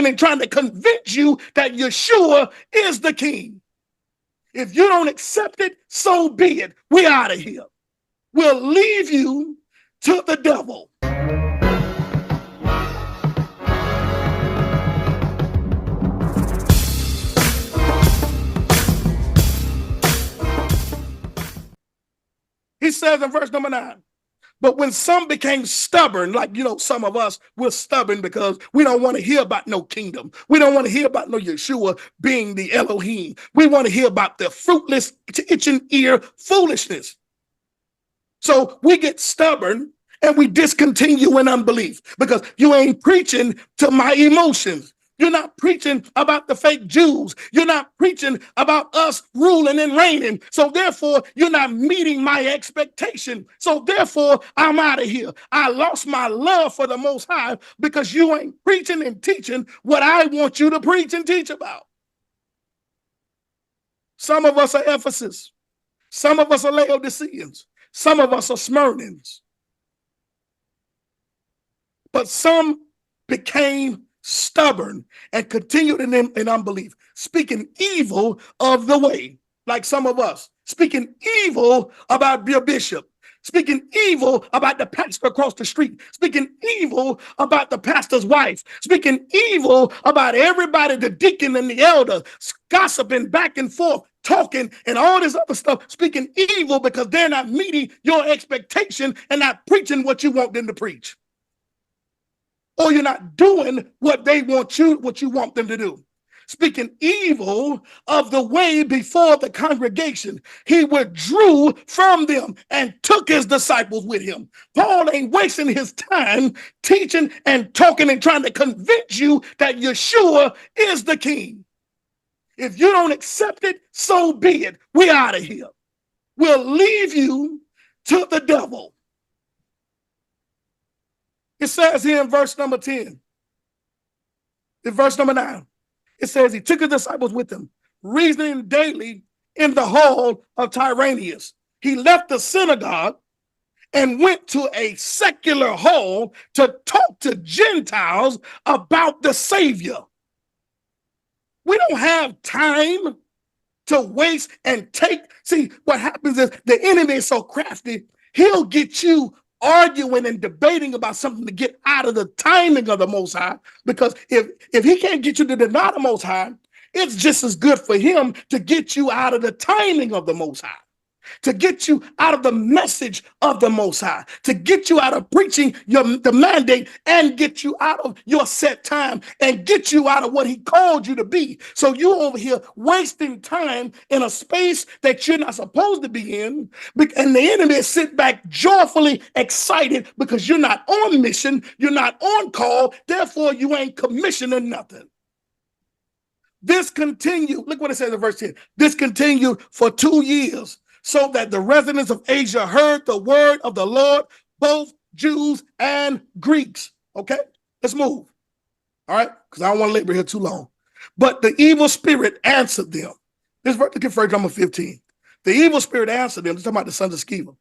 talking and trying to convince you that Yeshua is the king. If you don't accept it, so be it. We're out of here. We'll leave you to the devil. He says in verse number 9, but when some became stubborn, like, some of us, we're stubborn because we don't want to hear about no kingdom. We don't want to hear about no Yeshua being the Elohim. We want to hear about the fruitless, itching ear foolishness. So we get stubborn and we discontinue in unbelief because you ain't preaching to my emotions. You're not preaching about the fake Jews. You're not preaching about us ruling and reigning. So therefore, you're not meeting my expectation. So therefore, I'm out of here. I lost my love for the Most High because you ain't preaching and teaching what I want you to preach and teach about. Some of us are Ephesus. Some of us are Laodiceans. Some of us are Smyrnians. But some became stubborn and continued in unbelief, speaking evil of the way, like some of us, speaking evil about your bishop, speaking evil about the pastor across the street, speaking evil about the pastor's wife, speaking evil about everybody, the deacon and the elder, gossiping back and forth, talking and all this other stuff, speaking evil because they're not meeting your expectation and not preaching what you want them to preach. Or you're not doing what they want you, what you want them to do. Speaking evil of the way before the congregation, he withdrew from them and took his disciples with him. Paul ain't wasting his time teaching and talking and trying to convince you that Yeshua is the king. If you don't accept it, so be it. We're out of here. We'll leave you to the devil. It says here in verse number 10, in verse number 9, it says he took his disciples with him, reasoning daily in the hall of Tyrannus. He left the synagogue and went to a secular hall to talk to Gentiles about the Savior. We don't have time to waste and take. See, what happens is the enemy is so crafty, he'll get you arguing and debating about something to get out of the timing of the Most High, because if he can't get you to deny the Most High, it's just as good for him to get you out of the timing of the Most High, to get you out of the message of the Most High, to get you out of preaching the mandate and get you out of your set time and get you out of what he called you to be. So you over here wasting time in a space that you're not supposed to be in, and the enemy is sit back joyfully excited because you're not on mission, you're not on call, therefore you ain't commissioning nothing. This continued, look what it says in verse 10, this continued for 2 years, so that the residents of Asia heard the word of the Lord, both Jews and Greeks. Okay, let's move. All right, because I don't want to labor here too long. But the evil spirit answered them. This verse, look at verse number 15. The evil spirit answered them. It's talking about the sons of Sceva.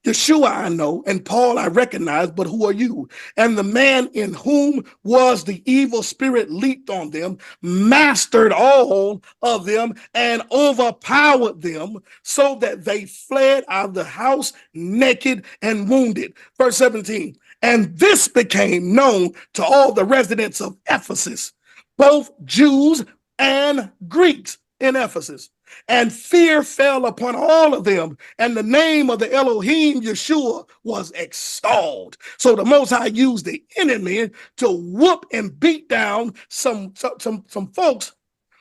Yeshua I know, and Paul I recognize, but who are you? And the man in whom was the evil spirit leaped on them, mastered all of them, and overpowered them, so that they fled out of the house naked and wounded. Verse 17, and this became known to all the residents of Ephesus, both Jews and Greeks in Ephesus. And fear fell upon all of them, and the name of the Elohim Yeshua was extolled. So the Most High used the enemy to whoop and beat down some folks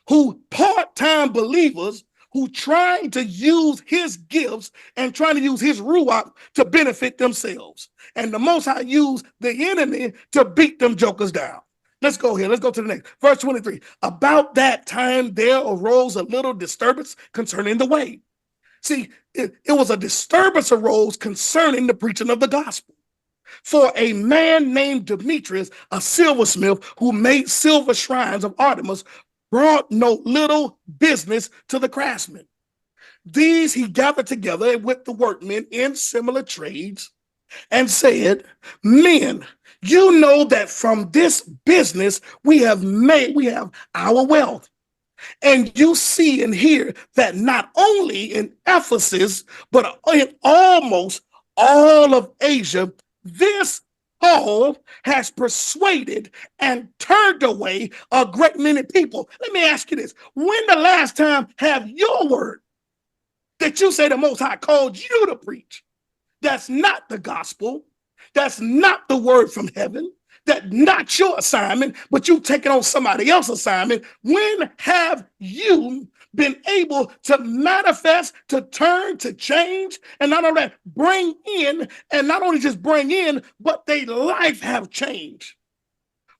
who part-time believers who trying to use his gifts and trying to use his ruach to benefit themselves. And the Most High used the enemy to beat them jokers down. Let's go here. Let's go to the next. Verse 23. About that time, there arose a little disturbance concerning the way. See, it was a disturbance arose concerning the preaching of the gospel. For a man named Demetrius, a silversmith who made silver shrines of Artemis, brought no little business to the craftsmen. These he gathered together with the workmen in similar trades and said, men, you know that from this business we have our wealth. And you see and hear that not only in Ephesus, but in almost all of Asia, this Paul has persuaded and turned away a great many people. Let me ask you this. When the last time have your word that you say the Most High called you to preach, that's not the gospel, that's not the word from heaven, that's not your assignment, but you taking on somebody else's assignment, when have you been able to manifest, to turn, to change, and not only that, bring in, and not only just bring in, but their life have changed?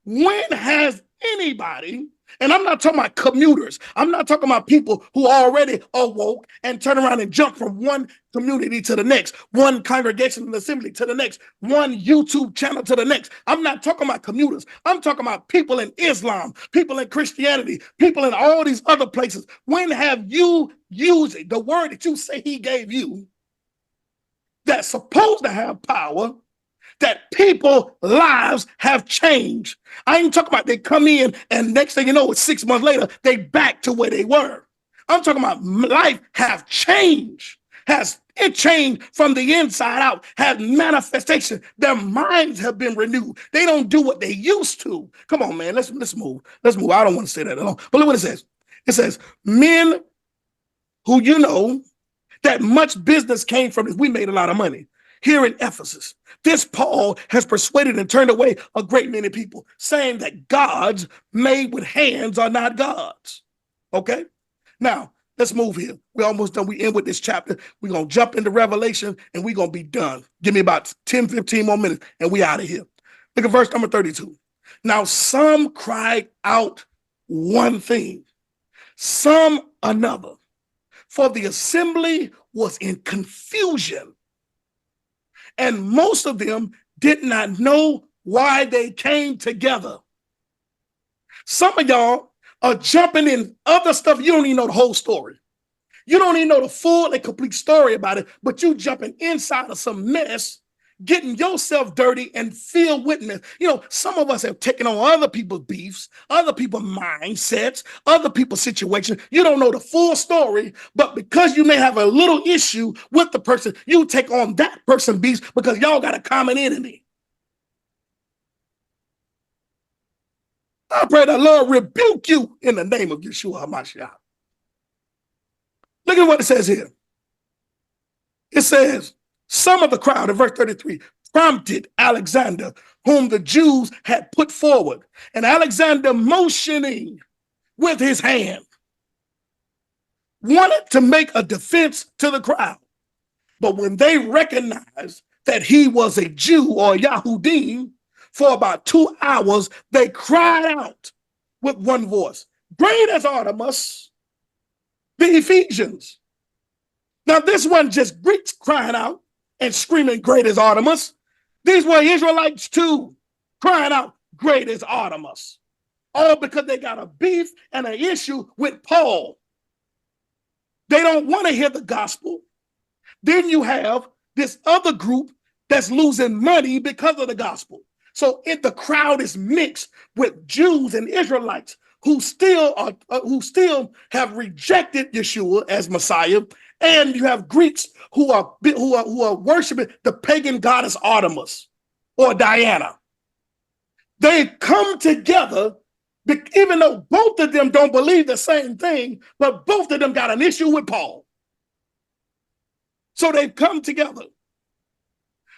When has anybody, and I'm not talking about commuters, I'm not talking about people who already awoke and turn around and jump from one community to the next, one congregation and assembly to the next, one YouTube channel to the next. I'm not talking about commuters. I'm talking about people in Islam, people in Christianity, people in all these other places. When have you used the word that you say he gave you that's supposed to have power, that people's lives have changed? I ain't talking about they come in and next thing you know, it's 6 months later, they back to where they were. I'm talking about life have changed. Has it changed from the inside out? Has manifestation. Their minds have been renewed. They don't do what they used to. Come on, man. Let's move. Let's move. I don't want to say that alone. But look what it says. It says, men who you know that much business came from this. We made a lot of money here in Ephesus. This Paul has persuaded and turned away a great many people, saying that gods made with hands are not gods. Okay? Now, let's move here. We're almost done. We end with this chapter. We're going to jump into Revelation and we're going to be done. Give me about 10, 15 more minutes and we out of here. Look at verse number 32. Now, some cried out one thing, some another, for the assembly was in confusion, and most of them did not know why they came together. Some of y'all are jumping in other stuff. You don't even know the whole story. You don't even know the full and complete story about it, but you jumping inside of some mess, getting yourself dirty and filled with mess. You know, some of us have taken on other people's beefs, other people's mindsets, other people's situations. You don't know the full story, but because you may have a little issue with the person, you take on that person's beefs because y'all got a common enemy. I pray the Lord rebuke you in the name of Yeshua HaMashiach. Look at what it says here. It says, some of the crowd, in verse 33, prompted Alexander, whom the Jews had put forward. And Alexander, motioning with his hand, wanted to make a defense to the crowd. But when they recognized that he was a Jew or Yahudim, for about 2 hours, they cried out with one voice, great as Artemis, the Ephesians. Now, this wasn't just Greeks crying out and screaming, great as Artemis. These were Israelites too, crying out, great as Artemis. All because they got a beef and an issue with Paul. They don't want to hear the gospel. Then you have this other group that's losing money because of the gospel. So if the crowd is mixed with Jews and Israelites who still have rejected Yeshua as Messiah, and you have Greeks who are worshiping the pagan goddess Artemis or Diana. They come together, even though both of them don't believe the same thing, but both of them got an issue with Paul. So they've come together.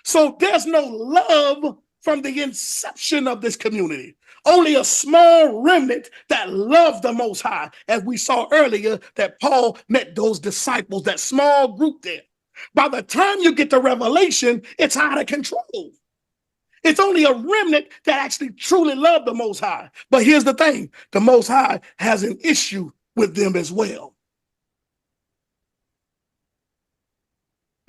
So there's no love from the inception of this community. Only a small remnant that loved the Most High, as we saw earlier that Paul met those disciples, that small group there. By the time you get to Revelation, it's out of control. It's only a remnant that actually truly loved the Most High. But here's the thing, the Most High has an issue with them as well.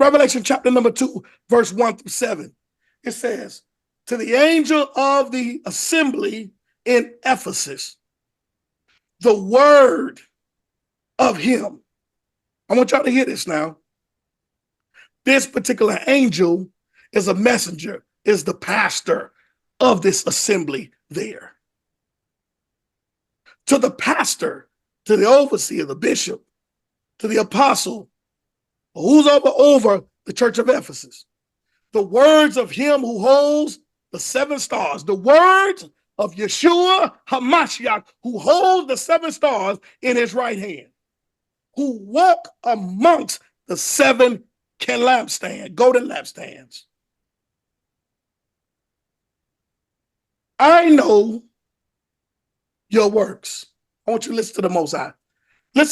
Revelation chapter number 2, verse 1 through 7. It says, to the angel of the assembly in Ephesus, the word of him. I want y'all to hear this now. This particular angel is a messenger, is the pastor of this assembly there. To the pastor, to the overseer, the bishop, to the apostle, who's over the church of Ephesus. The words of him who holds the 7 stars, the words of Yeshua HaMashiach, who holds the 7 stars in his right hand, who walk amongst the 7 golden lampstands. I know your works. I want you to listen to the Most High.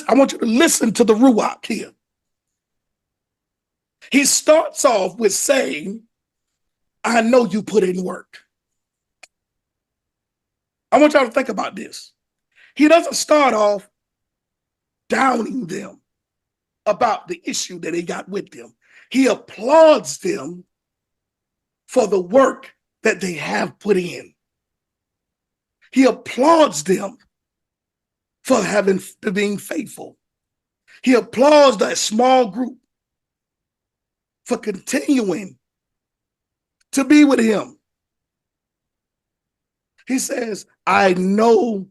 I want you to listen to the Ruach here. He starts off with saying, I know you put in work. I want y'all to think about this. He doesn't start off downing them about the issue that he got with them. He applauds them for the work that they have put in. He applauds them for being faithful. He applauds that small group for continuing to be with him. He says, I know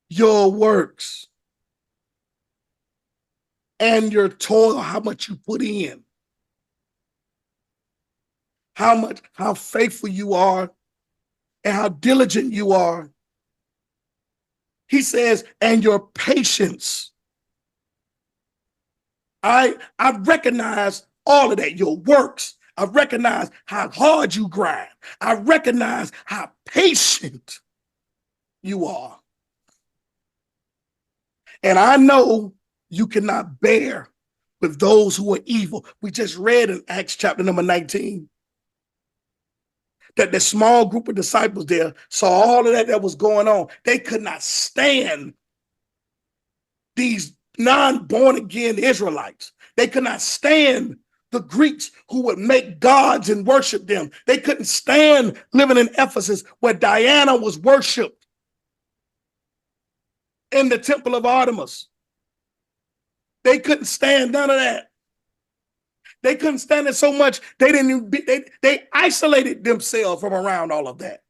your works and your toil, how much you put in, how faithful you are, and how diligent you are. He says, and your patience. I recognize all of that, your works. I recognize how hard you grind. I recognize how patient you are. And I know you cannot bear with those who are evil. We just read in Acts chapter number 19 that the small group of disciples there saw all of that was going on. They could not stand these non-born again Israelites. They could not stand the Greeks who would make gods and worship them. They couldn't stand living in Ephesus where Diana was worshiped in the temple of Artemis. They couldn't stand none of that. They couldn't stand it so much they isolated themselves from around all of that.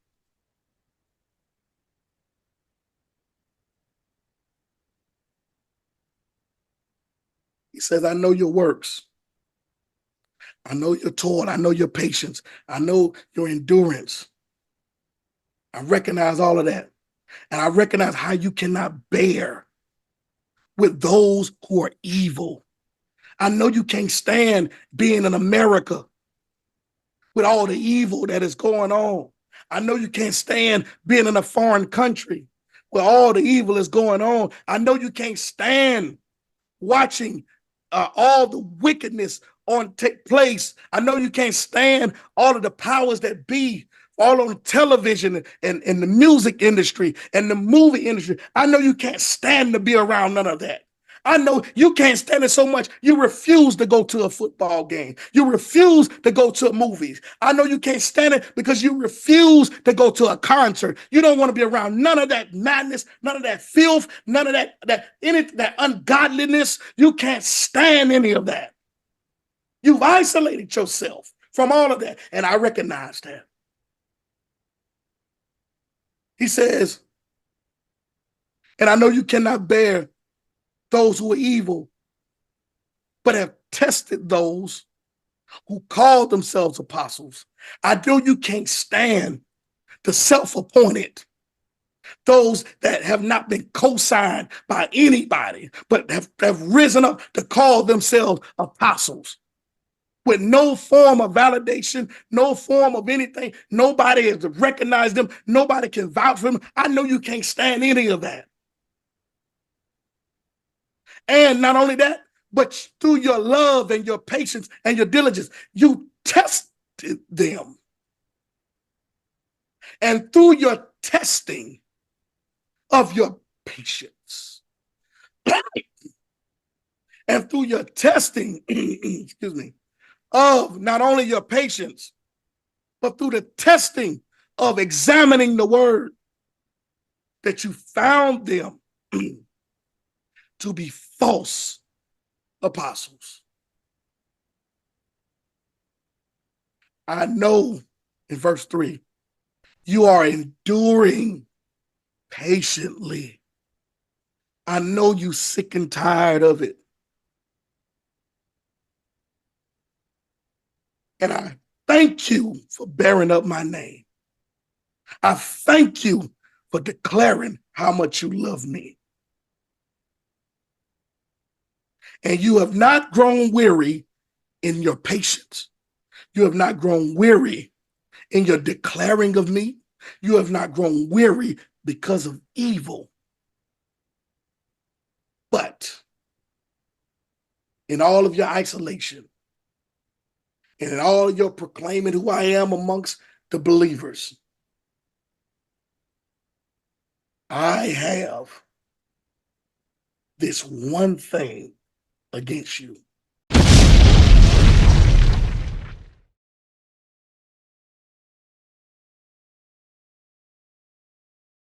He says, I know your works. I know your toil. I know your patience. I know your endurance. I recognize all of that. And I recognize how you cannot bear with those who are evil. I know you can't stand being in America with all the evil that is going on. I know you can't stand being in a foreign country where all the evil is going on. I know you can't stand watching all the wickedness take place. I know you can't stand all of the powers that be all on television and the music industry and the movie industry. I know you can't stand to be around none of that. I know you can't stand it so much you refuse to go to a football game. You refuse to go to movies. I know you can't stand it because you refuse to go to a concert. You don't want to be around none of that madness, none of that filth, none of that ungodliness. You can't stand any of that. You've isolated yourself from all of that, and I recognize that. He says, and I know you cannot bear those who are evil, but have tested those who call themselves apostles. I know you can't stand the self-appointed, those that have not been co-signed by anybody, but have risen up to call themselves apostles with no form of validation, no form of anything. Nobody has recognized them. Nobody can vouch for them. I know you can't stand any of that. And not only that, but through your love and your patience and your diligence, you tested them. And through your testing of your patience, and through your testing, excuse me, of not only your patience, but through the testing of examining the word, that you found them to be false apostles. I know, in verse 3, you are enduring patiently. I know you sick and tired of it. And I thank you for bearing up my name. I thank you for declaring how much you love me. And you have not grown weary in your patience. You have not grown weary in your declaring of me. You have not grown weary because of evil. But in all of your isolation and in all of your proclaiming who I am amongst the believers, I have this one thing against you.